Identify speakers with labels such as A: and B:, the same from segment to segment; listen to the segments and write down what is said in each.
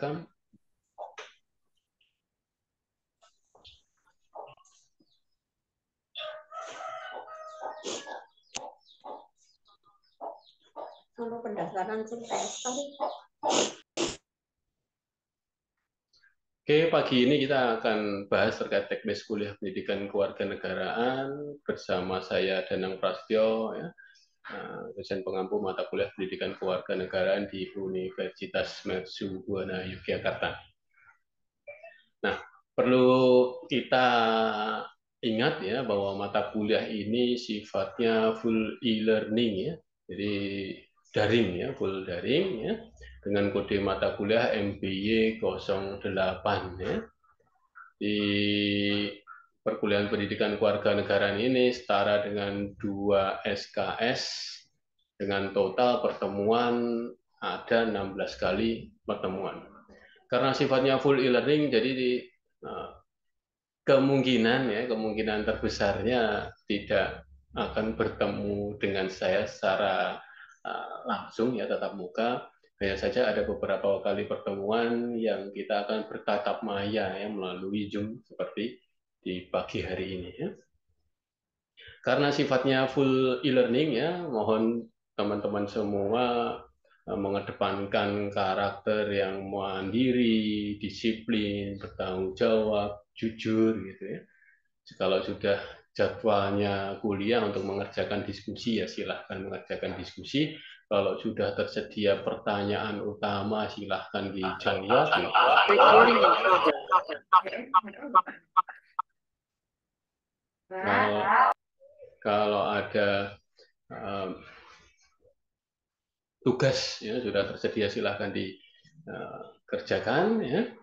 A: welcome.
B: Untuk pendaftaran semester.
A: Oke, pagi ini kita akan bahas terkait teknis kuliah pendidikan kewarganegaraan bersama saya Danang Prasetyo, ya, dosen pengampu mata kuliah pendidikan kewarganegaraan di Universitas Mercu Buana Yogyakarta. Nah, perlu kita ingat ya bahwa mata kuliah ini sifatnya full e-learning ya, jadi daring ya, full daring ya, dengan kode mata kuliah MBY 08 ya. Di perkuliahan pendidikan kewarganegaraan ini setara dengan 2 SKS dengan total pertemuan ada 16 kali pertemuan. Karena sifatnya full e-learning, jadi kemungkinan terbesarnya tidak akan bertemu dengan saya secara langsung ya, tatap muka. Hanya saja ada beberapa kali pertemuan yang kita akan bertatap maya ya melalui Zoom seperti di pagi hari ini ya. Karena sifatnya full e-learning ya, mohon teman-teman semua mengedepankan karakter yang mandiri, disiplin, bertanggung jawab, jujur gitu ya. Kalau sudah jadwalnya kuliah untuk mengerjakan diskusi ya silahkan mengerjakan diskusi. Kalau sudah tersedia pertanyaan utama silahkan dijawab. Kalau ada tugas ya sudah tersedia silahkan dikerjakan ya.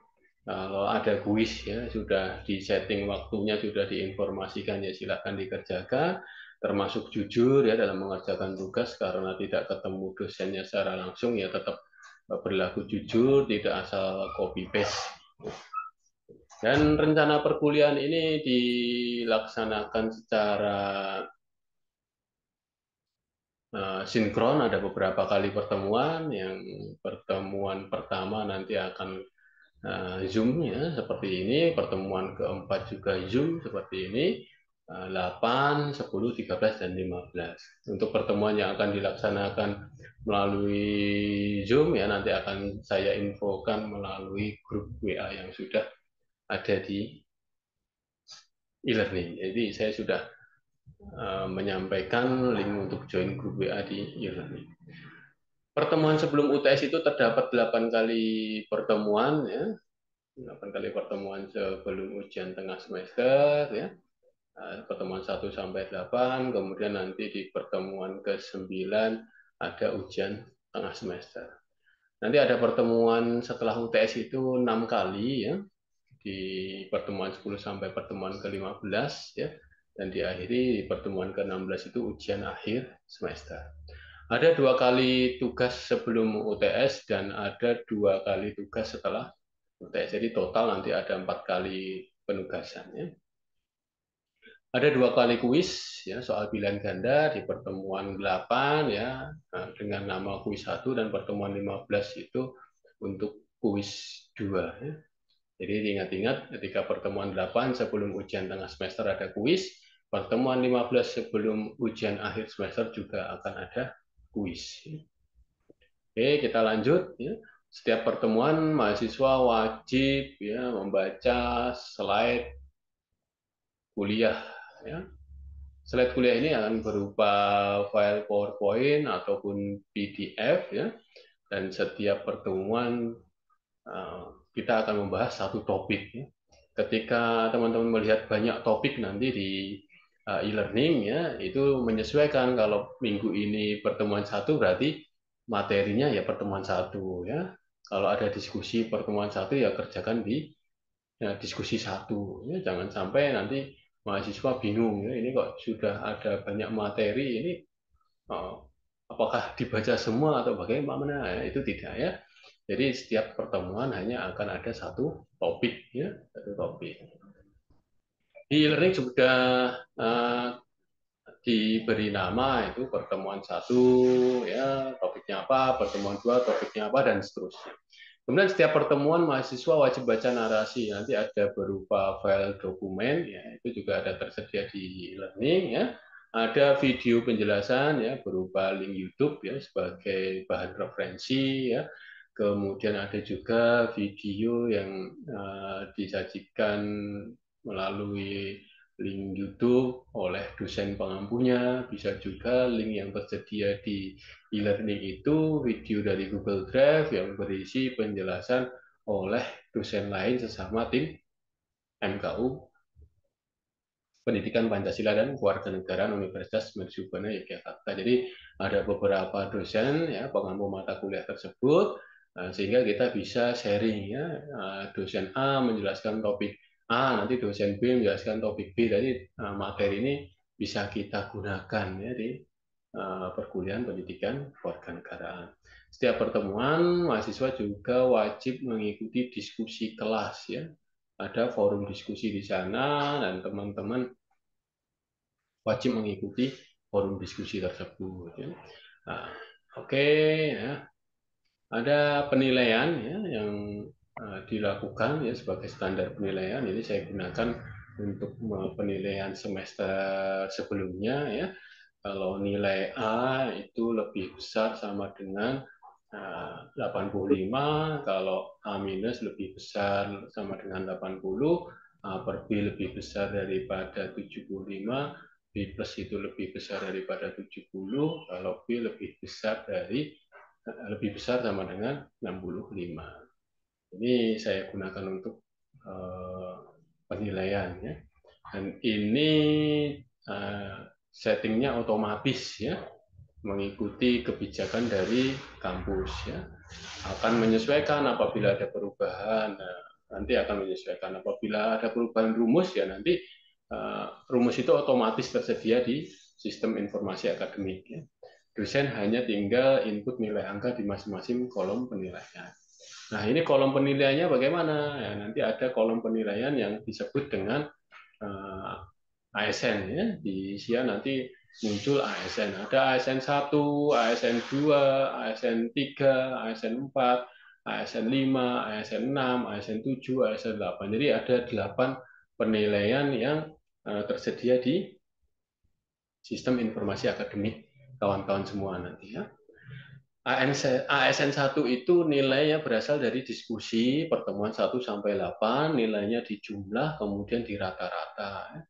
A: Kalau ada kuis ya sudah di setting waktunya, sudah diinformasikan ya silahkan dikerjakan, termasuk jujur ya dalam mengerjakan tugas karena tidak ketemu dosennya secara langsung ya tetap berlaku jujur, tidak asal copy paste. Dan rencana perkuliahan ini dilaksanakan secara sinkron, ada beberapa kali pertemuan. Yang pertemuan pertama nanti akan Zoom ya seperti ini, pertemuan keempat juga Zoom seperti ini, 8, 10, 13, dan 15. Untuk pertemuan yang akan dilaksanakan melalui Zoom ya nanti akan saya infokan melalui grup WA yang sudah ada di e-learning. Jadi saya sudah menyampaikan link untuk join grup WA di e-learning. Pertemuan sebelum UTS itu terdapat 8 kali pertemuan ya. 8 kali pertemuan sebelum ujian tengah semester ya. Pertemuan 1 sampai 8, kemudian nanti di pertemuan ke-9 ada ujian tengah semester. Nanti ada pertemuan setelah UTS itu 6 kali ya. Di pertemuan 10 sampai pertemuan ke-15 ya. Dan diakhiri di pertemuan ke-16 itu ujian akhir semester. Ada 2 kali tugas sebelum UTS dan ada 2 kali tugas setelah UTS. Jadi total nanti ada 4 kali penugasan. Ya. Ada 2 kali kuis ya, soal pilihan ganda di pertemuan 8 ya dengan nama kuis 1 dan pertemuan 15 itu untuk kuis 2 ya. Jadi ingat-ingat ketika pertemuan 8 sebelum ujian tengah semester ada kuis, pertemuan 15 sebelum ujian akhir semester juga akan ada kuis. Oke, kita lanjut ya. Setiap pertemuan mahasiswa wajib ya membaca slide kuliah ya. Slide kuliah ini akan berupa file PowerPoint ataupun PDF ya. Dan setiap pertemuan kita akan membahas satu topik ya. Ketika teman-teman melihat banyak topik nanti di e-learning ya, itu menyesuaikan. Kalau minggu ini pertemuan 1 berarti materinya ya pertemuan 1 ya. Kalau ada diskusi pertemuan 1 ya kerjakan di diskusi 1 ya. Jangan sampai nanti mahasiswa bingung ya, ini kok sudah ada banyak materi ini apakah dibaca semua atau bagaimana ya, itu tidak ya. Jadi setiap pertemuan hanya akan ada satu topik ya, satu topik. Di e-learning sudah diberi nama itu pertemuan 1 ya, topiknya apa, pertemuan 2 topiknya apa dan seterusnya. Kemudian setiap pertemuan mahasiswa wajib baca narasi. Nanti ada berupa file dokumen, ya itu juga ada tersedia di e-learning, ya. Ada video penjelasan, ya berupa link YouTube, ya sebagai bahan referensi, ya. Kemudian ada juga video yang disajikan melalui link YouTube oleh dosen pengampunya, bisa juga link yang tersedia di e-learning itu video dari Google Drive yang berisi penjelasan oleh dosen lain sesama tim MKU Pendidikan Pancasila dan Kewarganegaraan Universitas Mercubuana Yogyakarta. Jadi ada beberapa dosen ya pengampu mata kuliah tersebut sehingga kita bisa sharing ya. Dosen A menjelaskan topik A, nanti dosen B menjelaskan topik B. Jadi materi ini bisa kita gunakan ya di perkuliahan pendidikan kewarganegaraan. Setiap pertemuan mahasiswa juga wajib mengikuti diskusi kelas ya. Ada forum diskusi di sana dan teman-teman wajib mengikuti forum diskusi tersebut. Ya. Nah, oke, ya. Ada penilaian ya yang dilakukan ya sebagai standar penilaian. Ini saya gunakan untuk penilaian semester sebelumnya ya. Kalau nilai A itu lebih besar sama dengan 85, kalau A minus lebih besar sama dengan 80, A per B lebih besar daripada 75, B plus itu lebih besar daripada 70, kalau B lebih besar sama dengan 65. Ini saya gunakan untuk penilaian ya. Dan ini settingnya otomatis ya, mengikuti kebijakan dari kampus ya. Akan menyesuaikan apabila ada perubahan. Nah, nanti akan menyesuaikan apabila ada perubahan rumus ya nanti rumus itu otomatis tersedia di sistem informasi akademik ya. Dosen hanya tinggal input nilai angka di masing-masing kolom penilaian. Nah, ini kolom penilaiannya bagaimana? Ya, nanti ada kolom penilaian yang disebut dengan ASN ya. Di SIA nanti muncul ASN. Ada ASN 1, ASN 2, ASN 3, ASN 4, ASN 5, ASN 6, ASN 7, ASN 8. Jadi ada 8 penilaian yang tersedia di sistem informasi akademik kawan-kawan semua nanti ya. ASN 1 itu nilainya berasal dari diskusi pertemuan 1 sampai 8, nilainya dijumlah kemudian dirata-rata.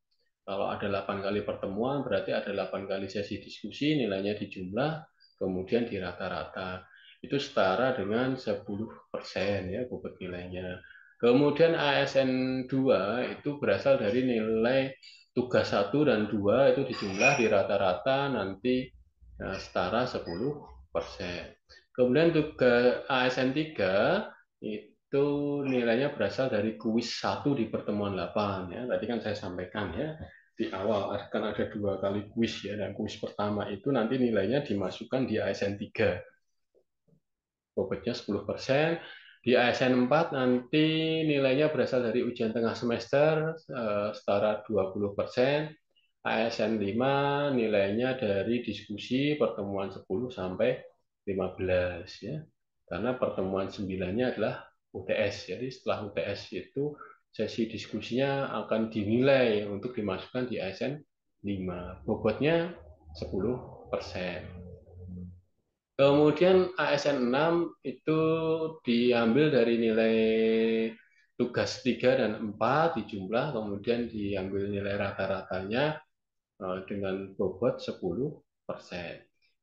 A: Kalau ada 8 kali pertemuan berarti ada 8 kali sesi diskusi, nilainya dijumlah kemudian dirata-rata. Itu setara dengan 10% ya bobot nilainya. Kemudian ASN 2 itu berasal dari nilai tugas 1 dan 2 itu dijumlah dirata-rata nanti setara 10%. Kemudian tugas ASN 3 itu nilainya berasal dari kuis 1 di pertemuan 8 ya. Tadi kan saya sampaikan ya di awal akan ada 2 kali kuis ya, dan kuis pertama itu nanti nilainya dimasukkan di ASN 3. Bobotnya 10%. Di ASN 4 nanti nilainya berasal dari ujian tengah semester setara 20%. ASN 5 nilainya dari diskusi pertemuan 10 sampai 15 ya. Karena pertemuan 9-nya adalah UTS. Jadi setelah UTS itu sesi diskusinya akan dinilai untuk dimasukkan di ASN 5. Bobotnya 10%. Kemudian ASN 6 itu diambil dari nilai tugas 3 dan 4 dijumlah, kemudian diambil nilai rata-ratanya dengan bobot 10%.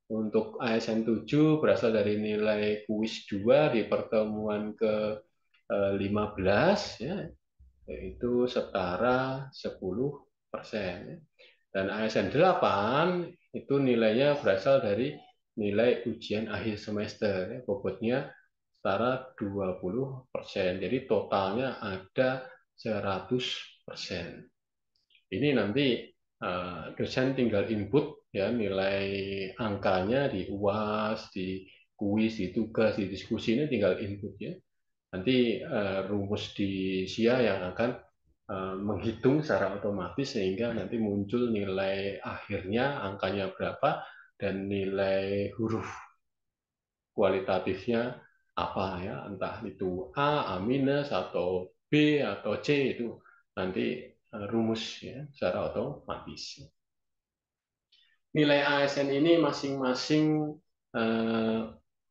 A: Untuk ASN 7 berasal dari nilai kuis 2 di pertemuan ke-15 ya, yaitu setara 10%. Dan ASN 8 itu nilainya berasal dari nilai ujian akhir semester, ya, bobotnya setara 20%. Jadi totalnya ada 100%. Ini nanti dosen tinggal input ya nilai angkanya di UAS, di kuis, di tugas, di diskusi, ini tinggal input ya. Nanti rumus di SIA yang akan menghitung secara otomatis sehingga nanti muncul nilai akhirnya angkanya berapa dan nilai huruf kualitatifnya apa ya, entah itu A minus atau B atau C, itu nanti rumus ya secara otomatis. Nilai ASN ini masing-masing eh,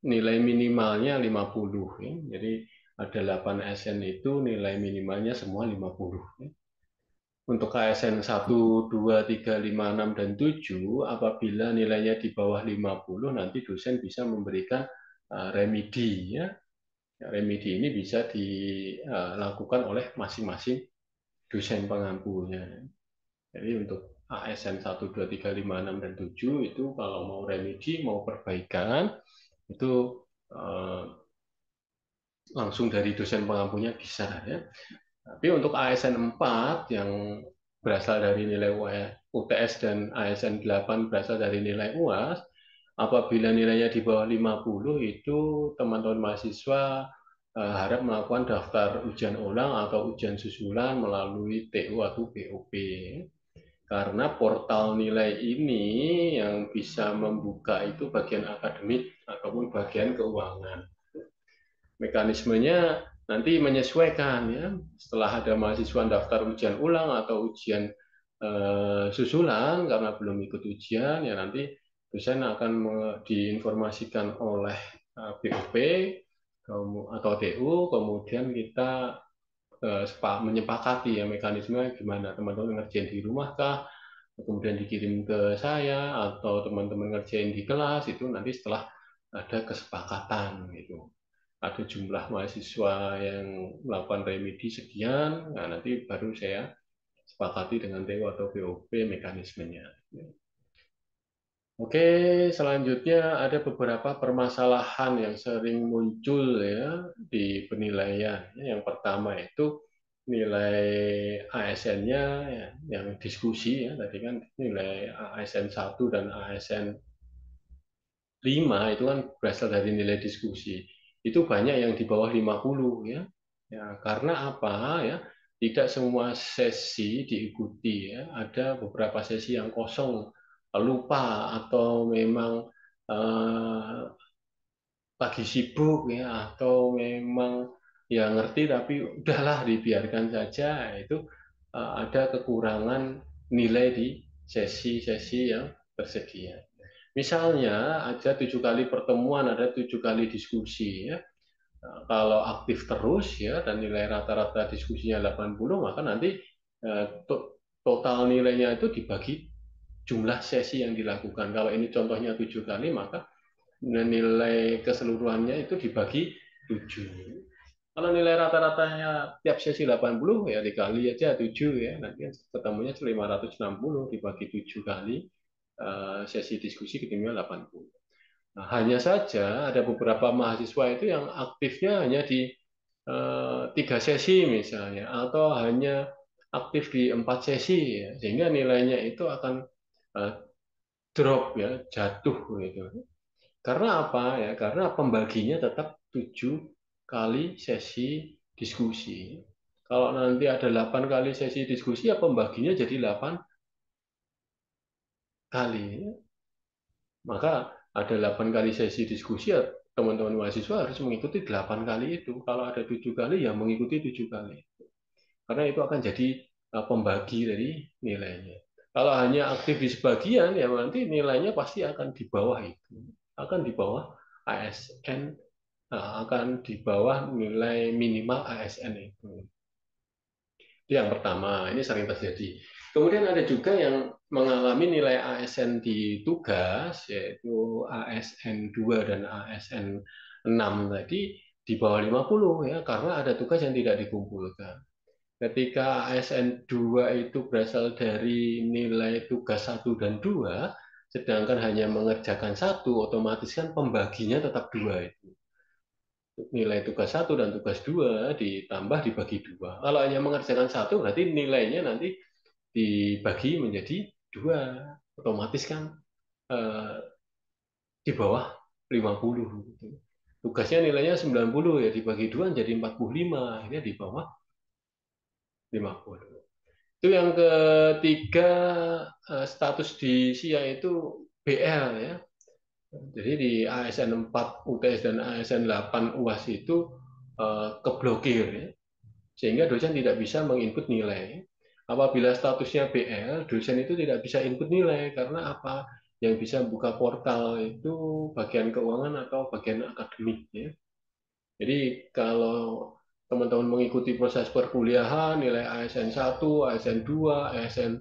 A: nilai minimalnya 50 ya. Jadi ada 8 ASN itu nilai minimalnya semua 50 ya. Untuk ASN 1, 2, 3, 5, 6, dan 7, apabila nilainya di bawah 50, nanti dosen bisa memberikan remedi ya. Remedi ini bisa dilakukan oleh masing-masing dosen pengampunya. Jadi untuk ASN 1, 2, 3, 5, 6, dan 7 itu kalau mau remedi, mau perbaikan, itu eh, langsung dari dosen pengampunya bisa ya. Tapi untuk ASN 4 yang berasal dari nilai UTS dan ASN 8 berasal dari nilai UAS, apabila nilainya di bawah 50 itu teman-teman mahasiswa harap melakukan daftar ujian ulang atau ujian susulan melalui TU atau BOP. Karena portal nilai ini yang bisa membuka itu bagian akademik ataupun bagian keuangan. Mekanismenya nanti menyesuaikan ya. Setelah ada mahasiswa daftar ujian ulang atau ujian susulan karena belum ikut ujian, ya nanti dosen akan diinformasikan oleh BOP atau TU, kemudian kita menyepakati ya mekanisme gimana, teman-teman ngerjain di rumah kah, kemudian dikirim ke saya, atau teman-teman ngerjain di kelas, itu nanti setelah ada kesepakatan gitu. Ada jumlah mahasiswa yang melakukan remedi sekian, nah nanti baru saya sepakati dengan TU atau BOP mekanismenya. Oke, selanjutnya ada beberapa permasalahan yang sering muncul ya di penilaian. Yang pertama itu nilai ASN-nya ya, yang diskusi ya, tadi kan nilai ASN 1 dan ASN 5 itu kan berasal dari nilai diskusi. Itu banyak yang di bawah 50 ya. Ya, karena apa ya? Tidak semua sesi diikuti ya. Ada beberapa sesi yang kosong, lupa atau memang eh, lagi sibuk ya, atau memang ya ngerti tapi udahlah dibiarkan saja. Itu ada kekurangan nilai di sesi-sesi yang tersedia. Misalnya ada 7 kali pertemuan, ada 7 kali diskusi ya. Kalau aktif terus ya dan nilai rata-rata diskusinya 80, maka nanti total nilainya itu dibagi jumlah sesi yang dilakukan. Kalau ini contohnya 7 kali, maka nilai keseluruhannya itu dibagi 7. Kalau nilai rata-ratanya tiap sesi 80, ya dikali aja 7 ya, nanti ketemunya 560 dibagi 7 kali sesi diskusi ketemunya 80. Nah, hanya saja ada beberapa mahasiswa itu yang aktifnya hanya di 3 sesi misalnya, atau hanya aktif di 4 sesi, ya. Sehingga nilainya itu akan eh, drop ya, jatuh gitu. Karena apa ya? Karena pembaginya tetap 7 kali sesi diskusi. Kalau nanti ada 8 kali sesi diskusi, ya pembaginya jadi 8 kali. Maka ada 8 kali sesi diskusi, ya teman-teman mahasiswa harus mengikuti 8 kali itu. Kalau ada 7 kali, ya mengikuti 7 kali. Karena itu akan jadi pembagi dari nilainya. Kalau hanya aktif di sebagian, ya nanti nilainya pasti akan di bawah itu. Akan di bawah ASN, akan di bawah nilai minimal ASN itu. Itu yang pertama, ini sering terjadi. Kemudian ada juga yang mengalami nilai ASN di tugas, yaitu ASN 2 dan ASN 6 tadi di bawah 50 ya, karena ada tugas yang tidak dikumpulkan. Ketika ASN 2 itu berasal dari nilai tugas 1 dan 2, sedangkan hanya mengerjakan 1, otomatis kan pembaginya tetap 2 itu. Nilai tugas 1 dan tugas 2 ditambah dibagi 2. Kalau hanya mengerjakan 1, berarti nilainya nanti dibagi menjadi 2. Otomatis kan eh, di bawah 50. Gitu. Tugasnya nilainya 90, ya dibagi 2 jadi 45, akhirnya di bawah 50. Itu yang ketiga, status di SIA itu BL ya. Jadi di ASN 4 UTS dan ASN 8 UAS itu keblokir, ya, sehingga dosen tidak bisa menginput nilai. Apabila statusnya BL, dosen itu tidak bisa input nilai karena apa? Yang bisa buka portal itu bagian keuangan atau bagian akademik, ya. Jadi kalau teman-teman mengikuti proses perkuliahan, nilai ASN 1, ASN 2, ASN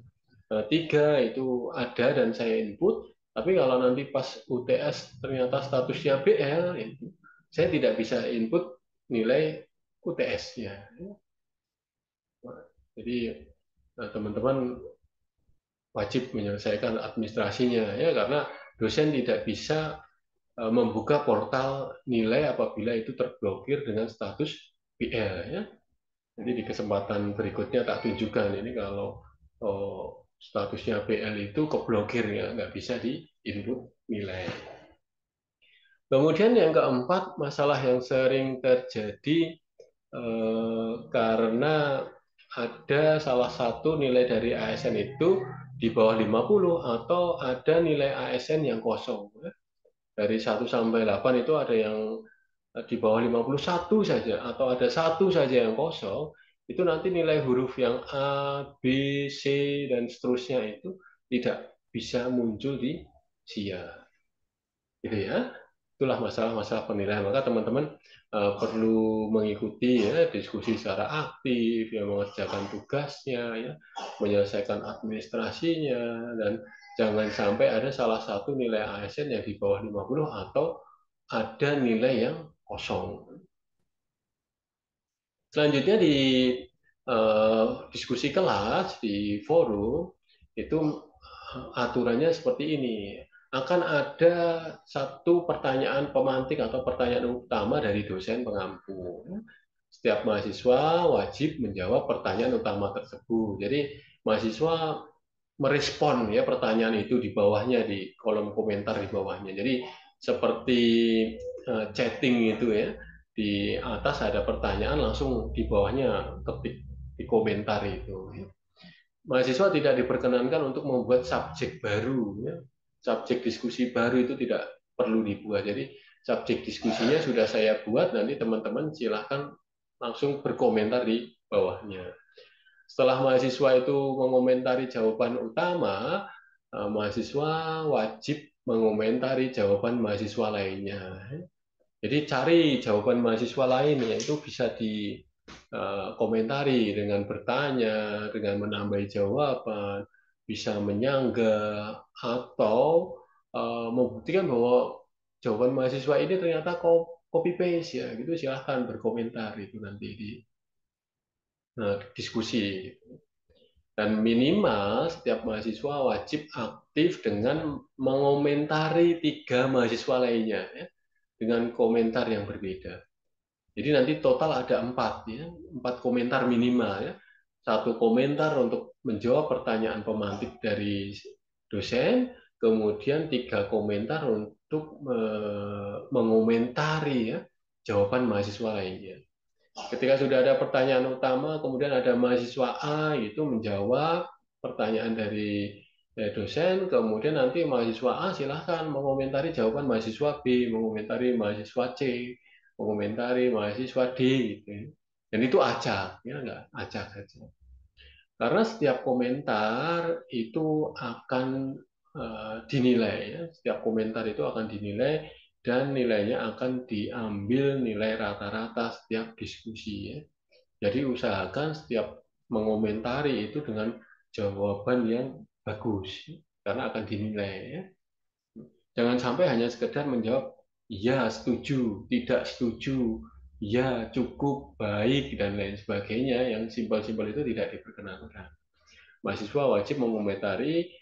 A: 3 itu ada dan saya input. Tapi kalau nanti pas UTS ternyata statusnya BL, itu saya tidak bisa input nilai UTS-nya. Jadi teman-teman wajib menyelesaikan administrasinya, ya, karena dosen tidak bisa membuka portal nilai apabila itu terblokir dengan status BL, ya. Jadi di kesempatan berikutnya tak tunjukkan ini kalau statusnya BL itu keblokir, ya, nggak bisa di input nilai. Kemudian yang keempat, masalah yang sering terjadi karena ada salah satu nilai dari ASN itu di bawah 50 atau ada nilai ASN yang kosong. Dari 1 sampai 8 itu ada yang di bawah 51 saja atau ada satu saja yang kosong, itu nanti nilai huruf yang A, B, C, dan seterusnya itu tidak bisa muncul di SIA. Gitu, ya. Itulah masalah-masalah penilaian. Maka teman-teman perlu mengikuti, ya, diskusi secara aktif, ya, mengerjakan tugasnya, ya, menyelesaikan administrasinya, dan jangan sampai ada salah satu nilai ASN yang di bawah 50 atau ada nilai yang kosong. Selanjutnya di diskusi kelas, di forum, itu aturannya seperti ini. Akan ada satu pertanyaan pemantik atau pertanyaan utama dari dosen pengampu. Setiap mahasiswa wajib menjawab pertanyaan utama tersebut. Jadi mahasiswa merespon, ya, pertanyaan itu di bawahnya, di kolom komentar di bawahnya. Jadi seperti chatting itu, ya, di atas ada pertanyaan, langsung di bawahnya ketik di komentar itu, ya. Mahasiswa tidak diperkenankan untuk membuat subjek baru, ya. Subjek diskusi baru itu tidak perlu dibuat. Jadi subjek diskusinya sudah saya buat, nanti teman-teman silahkan langsung berkomentar di bawahnya. Setelah mahasiswa itu mengomentari jawaban utama, mahasiswa wajib mengomentari jawaban mahasiswa lainnya. Jadi cari jawaban mahasiswa lain, yaitu bisa dikomentari dengan bertanya, dengan menambah jawaban, bisa menyanggah, atau membuktikan bahwa jawaban mahasiswa ini ternyata copy paste, ya, gitu. Silahkan berkomentar itu nanti di diskusi. Dan minimal setiap mahasiswa wajib aktif dengan mengomentari 3 mahasiswa lainnya, ya, dengan komentar yang berbeda. Jadi nanti total ada 4, ya, 4 komentar minimal, ya. 1 komentar untuk menjawab pertanyaan pemantik dari dosen, kemudian 3 komentar untuk mengomentari, ya, jawaban mahasiswa lainnya. Ketika sudah ada pertanyaan utama, kemudian ada mahasiswa A itu menjawab pertanyaan dari dosen, kemudian nanti mahasiswa A silahkan mengomentari jawaban mahasiswa B, mengomentari mahasiswa C, mengomentari mahasiswa D, gitu. Dan itu acak, ya, nggak acak saja. Karena setiap komentar itu akan dinilai, ya. Setiap komentar itu akan dinilai dan nilainya akan diambil nilai rata-rata setiap diskusi, ya. Jadi usahakan setiap mengomentari itu dengan jawaban yang bagus, karena akan dinilai, ya. Jangan sampai hanya sekedar menjawab iya, setuju, tidak setuju, ya, cukup, baik, dan lain sebagainya. Yang simpel-simpel itu tidak diperkenankan. Mahasiswa wajib mengomentari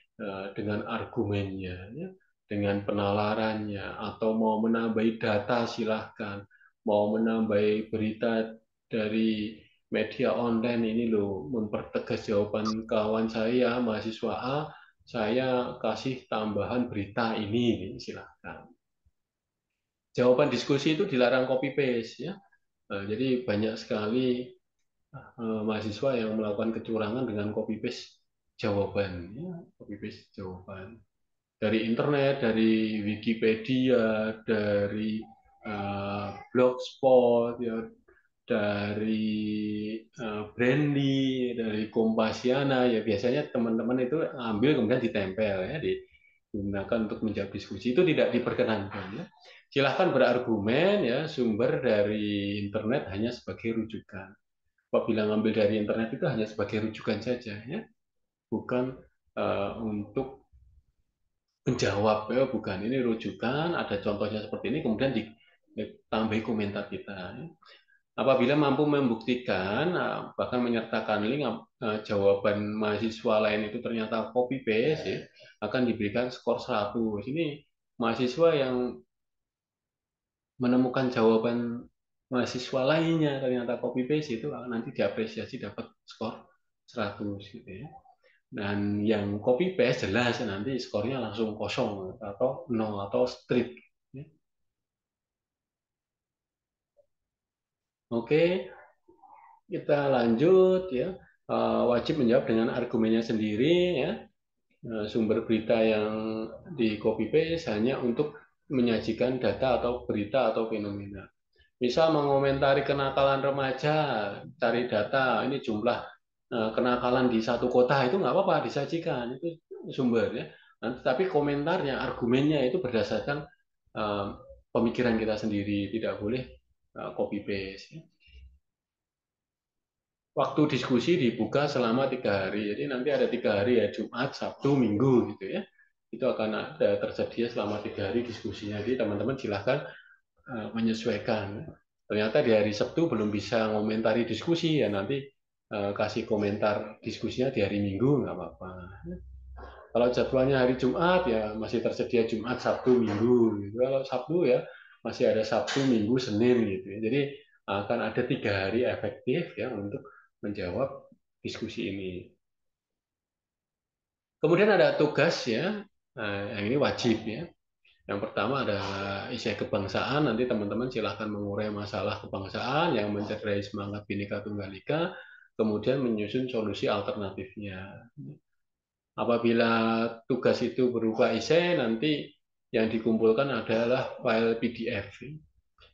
A: dengan argumennya, ya, dengan penalarannya, atau mau menambahi data silahkan, mau menambahi berita dari media online ini loh, mempertegas jawaban kawan saya mahasiswa A, saya kasih tambahan berita ini, silahkan. Jawaban diskusi itu dilarang copy paste, ya. Jadi banyak sekali mahasiswa yang melakukan kecurangan dengan copy paste jawaban, ya, copy paste jawaban. dari internet, dari Wikipedia, dari Blogspot, ya, dari Brandy, dari Kompasiana, ya biasanya teman-teman itu ambil kemudian ditempel ya, digunakan untuk menjawab diskusi. Itu tidak diperkenankan ya. Silahkan berargumen ya, sumber dari internet hanya sebagai rujukan. Apabila ngambil dari internet itu hanya sebagai rujukan saja ya, bukan untuk menjawab ya, bukan, ini rujukan, ada contohnya seperti ini, kemudian ditambahi komentar kita. Apabila mampu membuktikan, bahkan menyertakan link jawaban mahasiswa lain itu ternyata copy paste, ya, akan diberikan skor 100. Ini mahasiswa yang menemukan jawaban mahasiswa lainnya ternyata copy paste itu nanti diapresiasi dapat skor 100 gitu ya. Dan yang copy paste jelas nanti skornya langsung kosong atau nol atau strip. Oke, kita lanjut ya. Wajib menjawab dengan argumennya sendiri ya. Sumber berita yang di copy paste hanya untuk menyajikan data atau berita atau fenomena. Misal mengomentari kenakalan remaja, cari data ini jumlah kenakalan di satu kota itu nggak apa-apa disajikan, itu sumbernya. Nah, tapi komentarnya, argumennya itu berdasarkan pemikiran kita sendiri, tidak boleh copy paste. Waktu diskusi dibuka selama 3 hari, jadi nanti ada 3 hari ya, Jumat, Sabtu, Minggu gitu ya. Itu akan ada tersedia selama 3 hari diskusinya. Jadi teman-teman silahkan menyesuaikan. Ternyata di hari Sabtu belum bisa ngomentari diskusi ya, nanti kasih komentar diskusinya di hari Minggu nggak apa-apa. Kalau jadwalnya hari Jumat ya masih tersedia Jumat, Sabtu, Minggu. Gitu. Kalau Sabtu ya masih ada Sabtu, Minggu, Senin gitu. Ya. Jadi akan ada 3 hari efektif ya untuk menjawab diskusi ini. Kemudian ada tugas ya, yang ini wajib ya. Yang pertama adalah isi kebangsaan. Nanti teman-teman silahkan mengurai masalah kebangsaan yang mencederai semangat Bhinneka Tunggal Ika, kemudian menyusun solusi alternatifnya. Apabila tugas itu berupa esai, nanti yang dikumpulkan adalah file PDF.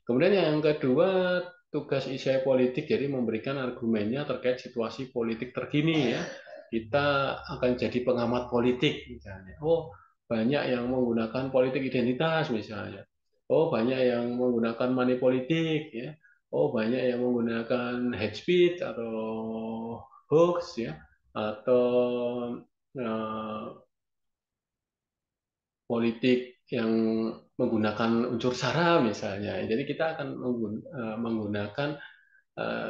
A: Kemudian yang kedua, tugas esai politik, jadi memberikan argumennya terkait situasi politik terkini ya. Kita akan jadi pengamat politik misalnya. Oh, banyak yang menggunakan politik identitas misalnya. Oh, banyak yang menggunakan money politik ya. Oh, banyak yang menggunakan hate speech atau hoax ya, atau eh, politik yang menggunakan unsur SARA misalnya. Jadi kita akan menggunakan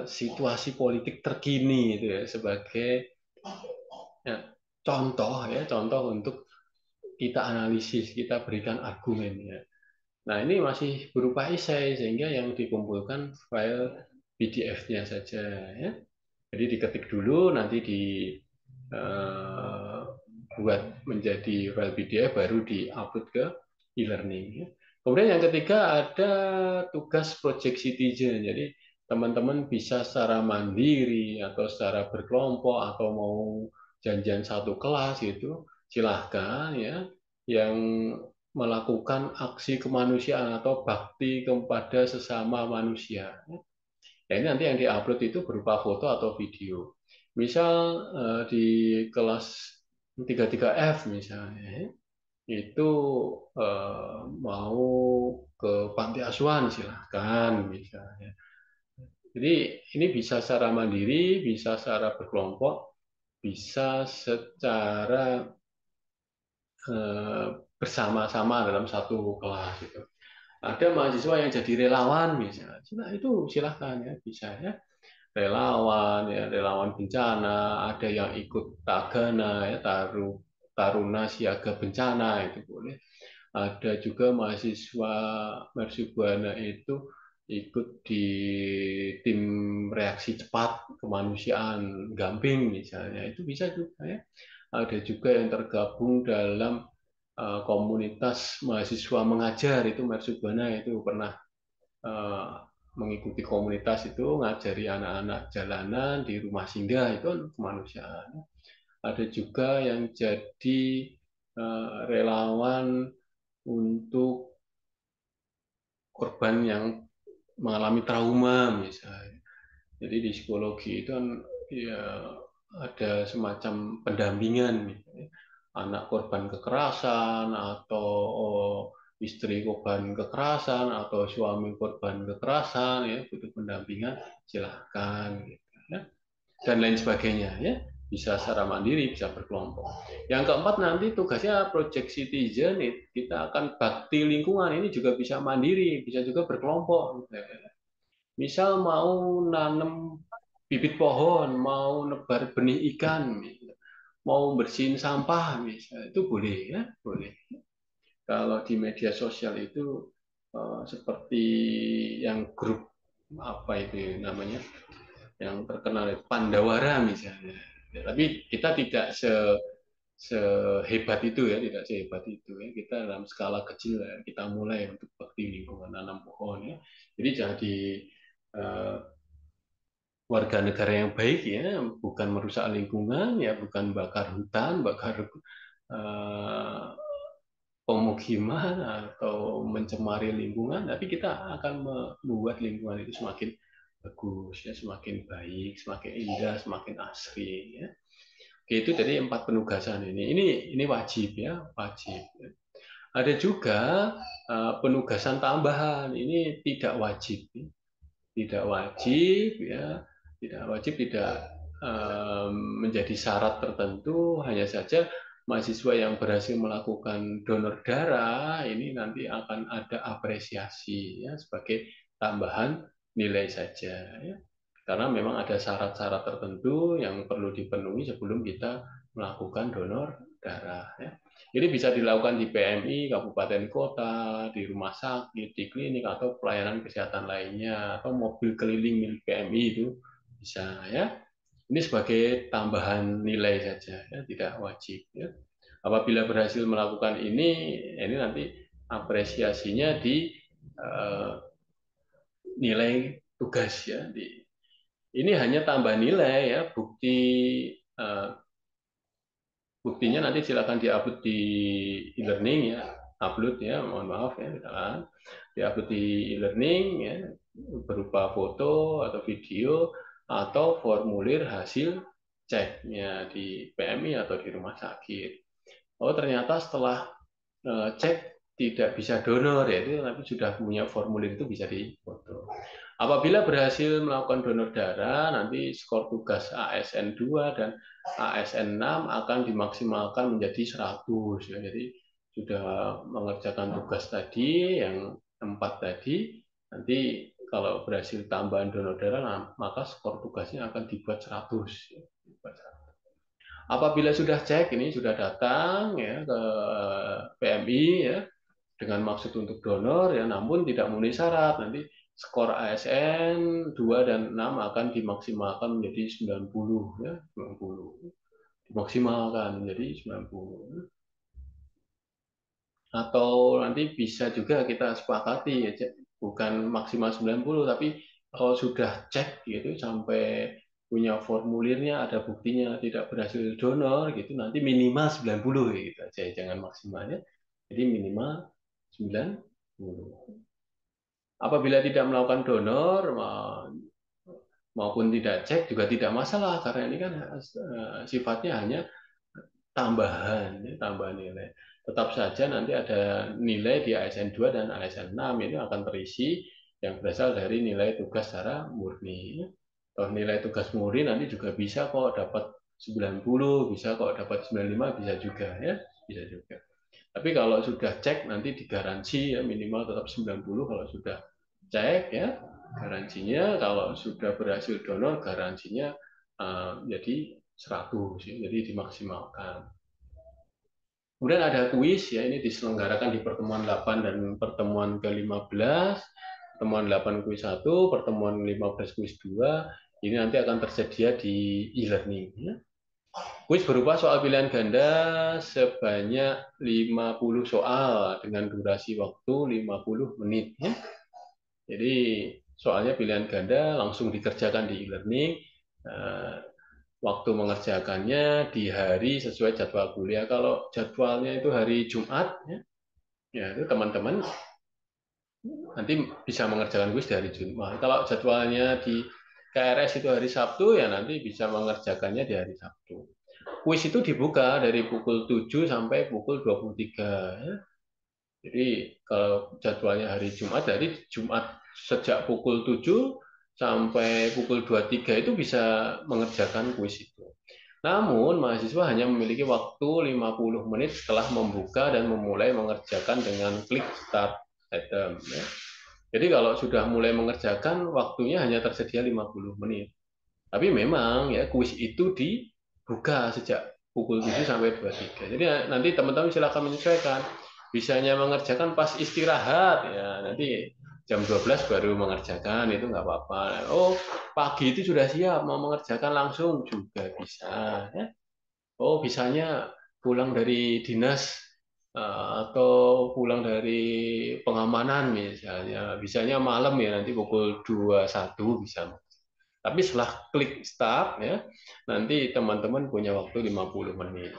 A: situasi politik terkini itu ya sebagai ya, contoh untuk kita analisis, kita berikan argumen ya. Nah, ini masih berupa esai sehingga yang dikumpulkan file PDF-nya saja ya. Jadi diketik dulu, nanti buat menjadi file PDF, baru di-upload ke e-learning. Kemudian yang ketiga ada tugas project citizen. Jadi teman-teman bisa secara mandiri atau secara berkelompok atau mau janjian satu kelas itu silahkan ya, yang melakukan aksi kemanusiaan atau bakti kepada sesama manusia. Nah, ini nanti yang diupload itu berupa foto atau video. Misal di kelas 33F misalnya, itu mau ke panti asuhan silahkan misalnya. Jadi ini bisa secara mandiri, bisa secara berkelompok, bisa secara bersama-sama dalam satu kelas itu. Ada mahasiswa yang jadi relawan misalnya, nah itu silahkan ya, bisa ya, relawan ya, relawan bencana, ada yang ikut Tagana ya, Taruna Siaga Bencana itu boleh. Ada juga mahasiswa Mercubuana itu ikut di tim reaksi cepat kemanusiaan Gamping misalnya, itu bisa juga ya. Ada juga yang tergabung dalam komunitas mahasiswa mengajar, itu Mercubuana itu pernah mengikuti komunitas itu, ngajari anak-anak jalanan di rumah singgah, itu kemanusiaan. Ada juga yang jadi relawan untuk korban yang mengalami trauma misalnya. Jadi di psikologi itu kan ya ada semacam pendampingan misalnya. Anak korban kekerasan atau istri korban kekerasan atau suami korban kekerasan ya butuh pendampingan silahkan gitu, ya. Dan lain sebagainya ya, bisa secara mandiri bisa berkelompok. Yang keempat nanti tugasnya project citizen, kita akan bakti lingkungan, ini juga bisa mandiri bisa juga berkelompok. Misal mau nanam bibit pohon, mau nebar benih ikan, mau bersihin sampah, misalnya itu boleh ya, boleh. Kalau di media sosial itu seperti yang grup apa itu namanya, yang terkenal itu Pandawara misalnya. Ya, tapi kita tidak sehebat itu ya, tidak sehebat itu ya. Kita dalam skala kecil ya, kita mulai untuk bakti lingkungan, nanam pohon ya. Jadi jadi uh, warga negara yang baik ya, bukan merusak lingkungan ya, bukan bakar hutan, bakar uh, pemukiman atau mencemari lingkungan, tapi kita akan membuat lingkungan itu semakin bagus ya, semakin baik, semakin indah, semakin asri ya. Oke, itu dari 4 penugasan ini. Ini wajib ya, wajib. Ada juga penugasan tambahan. Ini tidak wajib. Tidak wajib ya, tidak wajib, tidak menjadi syarat tertentu, hanya saja mahasiswa yang berhasil melakukan donor darah ini nanti akan ada apresiasi ya sebagai tambahan nilai saja ya. Karena memang ada syarat-syarat tertentu yang perlu dipenuhi sebelum kita melakukan donor darah ya. Jadi bisa dilakukan di PMI, kabupaten kota, di rumah sakit, di klinik, atau pelayanan kesehatan lainnya, atau mobil keliling milik PMI itu bisa ya. Ini sebagai tambahan nilai saja, ya, tidak wajib. Ya. Apabila berhasil melakukan ini nanti apresiasinya di nilai tugas ya. Ini hanya tambah nilai ya, uh, buktinya nanti silakan diupload di e-learning ya, upload ya, mohon maaf ya, misalkan diupload di e-learning ya, berupa foto atau video atau formulir hasil ceknya di PMI atau di rumah sakit. Oh ternyata setelah cek tidak bisa donor ya, itu tapi sudah punya formulir itu bisa difoto. Apabila berhasil melakukan donor darah, nanti skor tugas ASN 2 dan ASN 6 akan dimaksimalkan menjadi 100 ya. Jadi sudah mengerjakan tugas tadi yang 4 tadi, nanti kalau berhasil tambahan donor darah maka skor tugasnya akan dibuat 100 ya. Apabila sudah cek, ini sudah datang ya ke PMI ya dengan maksud untuk donor ya, namun tidak memenuhi syarat, nanti skor ASN 2 dan 6 akan dimaksimalkan menjadi 90 ya, 90. Dimaksimalkan menjadi 90. Atau nanti bisa juga kita sepakati ya, bukan maksimal 90, tapi kalau sudah cek gitu sampai punya formulirnya, ada buktinya tidak berhasil donor gitu, nanti minimal 90 gitu aja, jangan maksimalnya. Jadi minimal 90. Apabila tidak melakukan donor maupun tidak cek juga tidak masalah, karena ini kan sifatnya hanya tambahan, tambahan nilai. Tetap saja nanti ada nilai di ASN 2 dan ASN 6 ini akan terisi yang berasal dari nilai tugas secara murni. Atau nilai tugas murni nanti juga bisa kok dapat 90, bisa kok dapat 95, bisa juga ya, bisa juga. Tapi kalau sudah cek nanti digaransi ya minimal tetap 90 kalau sudah cek ya, garansinya kalau sudah berhasil donor garansinya jadi 100 ya, jadi dimaksimalkan. Kemudian ada kuis ya, ini diselenggarakan di pertemuan 8 dan pertemuan ke-15. Pertemuan 8 kuis 1, pertemuan 15 kuis 2. Ini nanti akan tersedia di e-learning ya. Kuis berupa soal pilihan ganda sebanyak 50 soal dengan durasi waktu 50 menit ya. Jadi soalnya pilihan ganda langsung dikerjakan di e-learning. waktu mengerjakannya di hari sesuai jadwal kuliah. Kalau jadwalnya itu hari Jumat, ya itu teman-teman nanti bisa mengerjakan kuis di hari Jumat. Kalau jadwalnya di KRS itu hari Sabtu, ya nanti bisa mengerjakannya di hari Sabtu. Kuis itu dibuka dari pukul 7 sampai pukul 23. Ya. Jadi kalau jadwalnya hari Jumat, dari Jumat sejak pukul 7 sampai pukul 23 itu bisa mengerjakan kuis itu. Namun, mahasiswa hanya memiliki waktu 50 menit setelah membuka dan memulai mengerjakan dengan klik Start Item. Ya. Jadi kalau sudah mulai mengerjakan, waktunya hanya tersedia 50 menit. Tapi memang ya kuis itu dibuka sejak pukul 7 sampai 23. Jadi nanti teman-teman silakan menyesuaikan. Bisanya mengerjakan pas istirahat, ya nanti jam 12 baru mengerjakan, itu nggak apa-apa. Oh, pagi itu sudah siap, mau mengerjakan langsung juga bisa. Ya. Oh, bisanya pulang dari dinas atau pulang dari pengamanan misalnya. Bisanya malam ya, nanti pukul 21 bisa. Tapi setelah klik start ya, nanti teman-teman punya waktu 50 menit.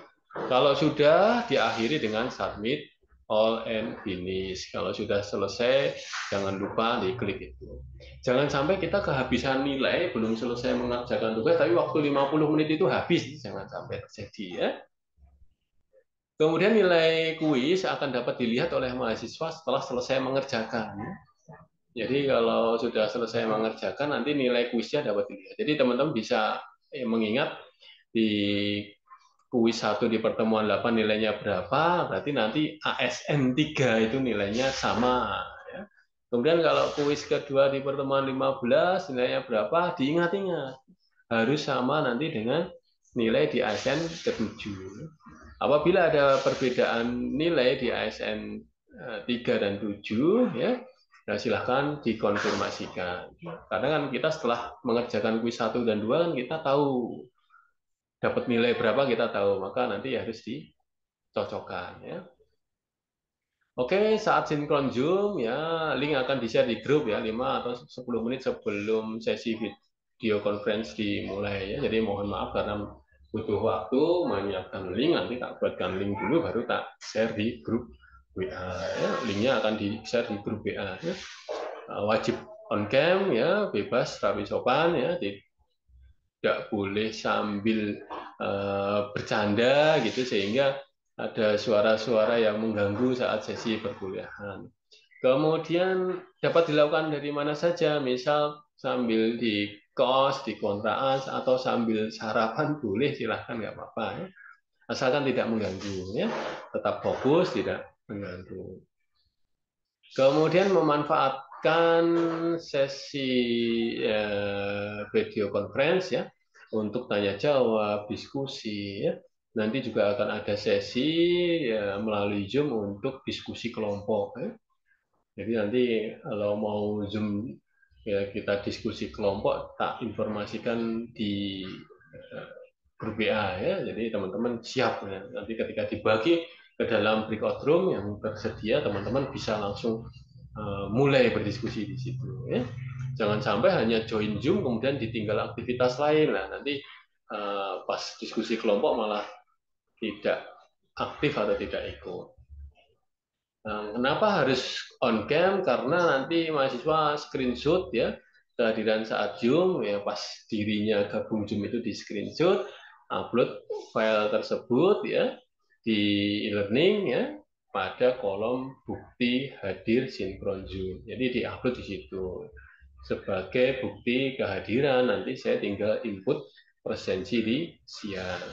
A: Kalau sudah diakhiri dengan submit all and finish. Kalau sudah selesai, jangan lupa diklik itu. Jangan sampai kita kehabisan nilai, belum selesai mengerjakan tugas, tapi waktu 50 menit itu habis. Jangan sampai terjadi ya. Kemudian nilai kuis akan dapat dilihat oleh mahasiswa setelah selesai mengerjakan. Jadi kalau sudah selesai mengerjakan, nanti nilai kuisnya dapat dilihat. Jadi teman-teman bisa mengingat di kuis 1 di pertemuan 8 nilainya berapa, berarti nanti ASN 3 itu nilainya sama. Ya. Kemudian kalau kuis kedua di pertemuan 15 nilainya berapa, diingat-ingat. Harus sama nanti dengan nilai di ASN ke-7. Apabila ada perbedaan nilai di ASN 3 dan 7, ya, nah, silahkan dikonfirmasikan. Karena kan kita setelah mengerjakan kuis 1 dan 2 kan kita tahu dapat nilai berapa, kita tahu, maka nanti harus dicocokkan ya. Oke, saat sinkron Zoom ya, link akan di-share di grup ya 5 atau 10 menit sebelum sesi video conference dimulai ya. Jadi mohon maaf karena butuh waktu menyiapkan link, nanti tak buatkan link dulu baru tak share di grup WA ya. Linknya akan di-share di grup WA ya. Wajib on cam ya, bebas rapi sopan ya, tidak boleh sambil bercanda gitu sehingga ada suara-suara yang mengganggu saat sesi perkuliahan. Kemudian dapat dilakukan dari mana saja, misal sambil di kos, di kontrakan, atau sambil sarapan boleh, silahkan nggak apa-apa ya. Asalkan tidak mengganggu ya, tetap fokus, tidak mengganggu. Kemudian memanfaatkan sesi video conference ya untuk tanya jawab, diskusi ya. Nanti juga akan ada sesi ya, melalui Zoom untuk diskusi kelompok ya. Jadi nanti kalau mau Zoom ya kita diskusi kelompok tak informasikan di grup WA ya. Jadi teman-teman siap ya. Nanti ketika dibagi ke dalam breakout room yang tersedia, teman-teman bisa langsung mulai berdiskusi di situ ya. Jangan sampai hanya join Zoom kemudian ditinggal aktivitas lain. Nah, nanti pas diskusi kelompok malah tidak aktif atau tidak ikut. Nah, kenapa harus on cam? Karena nanti mahasiswa screenshot ya kehadiran saat Zoom ya, pas dirinya gabung Zoom itu di screenshot, upload file tersebut ya di e-learning ya pada kolom bukti hadir sinkron Zoom. Jadi diupload di situ. Sebagai bukti kehadiran, nanti saya tinggal input presensi di siang.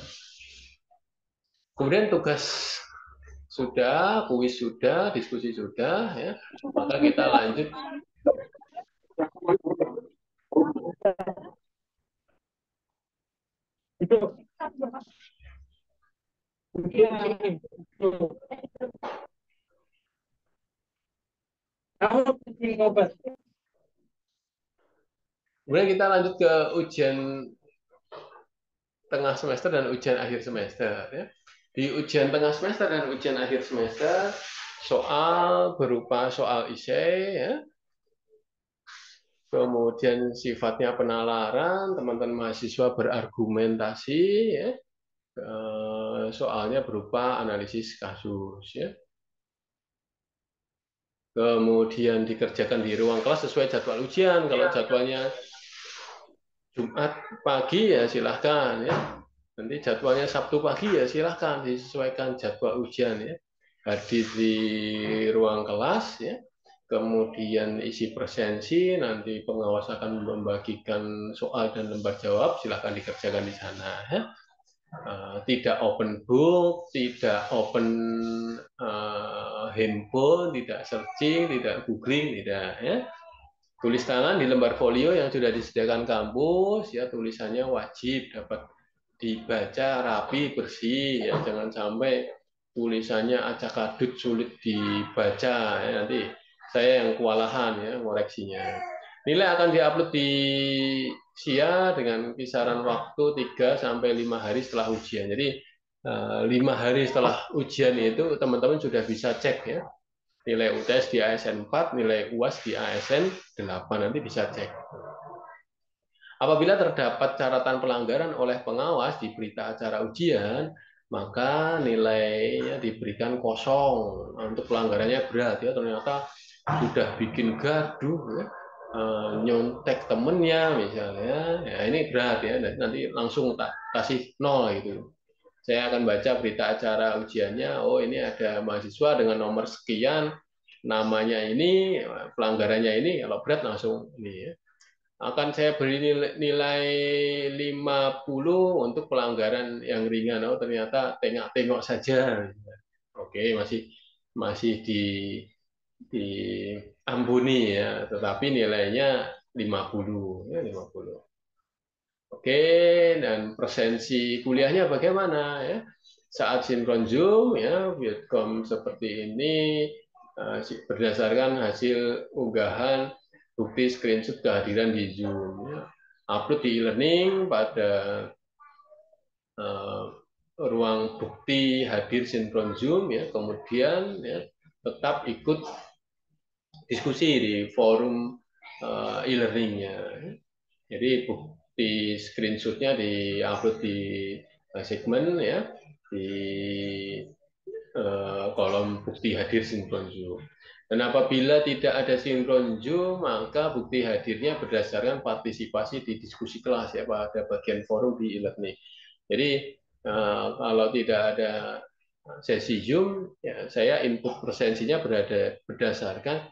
A: Kemudian tugas sudah, kuis sudah, diskusi sudah, ya. Maka kita lanjut.
C: Itu
A: Kemudian kita lanjut ke ujian tengah semester dan ujian akhir semester. Ya. Di ujian tengah semester dan ujian akhir semester, soal berupa soal esai, ya, Kemudian sifatnya penalaran, teman-teman mahasiswa berargumentasi, ya. Soalnya berupa analisis kasus, ya. Kemudian dikerjakan di ruang kelas sesuai jadwal ujian. Kalau jadwalnya Jumat pagi ya silahkan, ya. Nanti jadwalnya Sabtu pagi ya silahkan disesuaikan jadwal ujian, ya. Hadir di ruang kelas, ya. Kemudian isi presensi, nanti pengawas akan membagikan soal dan lembar jawab, silahkan dikerjakan di sana, ya. Tidak open book, tidak open handphone, tidak searching, tidak googling, tidak, ya. Tulis tangan di lembar folio yang sudah disediakan kampus, ya, tulisannya wajib dapat dibaca rapi, bersih, ya. Jangan sampai tulisannya acak-adut sulit dibaca, ya. Nanti saya yang kewalahan, ya, koreksinya. Nilai akan diupload di SIA dengan kisaran waktu 3 sampai 5 hari setelah ujian. Jadi 5 hari setelah ujian itu teman-teman sudah bisa cek, ya. Nilai UTS di ASN 4, nilai UAS di ASN 8, nanti bisa cek. Apabila terdapat catatan pelanggaran oleh pengawas di berita acara ujian, maka nilainya diberikan kosong. Untuk pelanggarannya berat, ya, ternyata sudah bikin gaduh, ya, nyontek temennya misalnya, ya, ini berat, ya, nanti langsung tak kasih 0 gitu. Saya akan baca berita acara ujiannya, oh ini ada mahasiswa dengan nomor sekian, namanya ini, pelanggarannya ini, kalau berat langsung ini, ya. Akan saya beri nilai 50 untuk pelanggaran yang ringan. Oh ternyata tengok-tengok saja. Oke, masih masih diampuni, ya, tetapi nilainya 50, ya, 50. Oke, dan presensi kuliahnya bagaimana, ya? Saat sinkron Zoom, ya, Vietcom seperti ini, berdasarkan hasil unggahan bukti screenshot kehadiran di Zoom, ya. Upload di e-learning pada uh, ruang bukti hadir sinkron Zoom, ya. Kemudian, ya, tetap ikut diskusi di forum e-learningnya. Jadi bukti screenshotnya di-upload di segmen, ya, di kolom bukti hadir sinkron Zoom. Dan apabila tidak ada sinkron Zoom, maka bukti hadirnya berdasarkan partisipasi di diskusi kelas, ya, pada bagian forum di e-learning. Jadi kalau tidak ada sesi Zoom, ya, saya input presensinya berdasarkan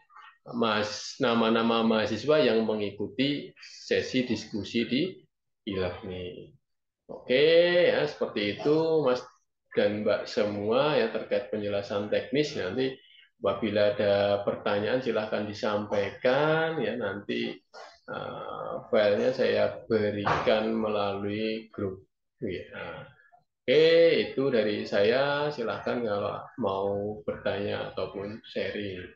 A: nama-nama mahasiswa yang mengikuti sesi diskusi di e-learning. Oke, ya, seperti itu Mas dan Mbak semua, ya, terkait penjelasan teknis. Nanti apabila ada pertanyaan silahkan disampaikan, ya, nanti filenya saya berikan melalui grup. Ya. Oke, itu dari saya. Silahkan kalau mau bertanya ataupun sharing.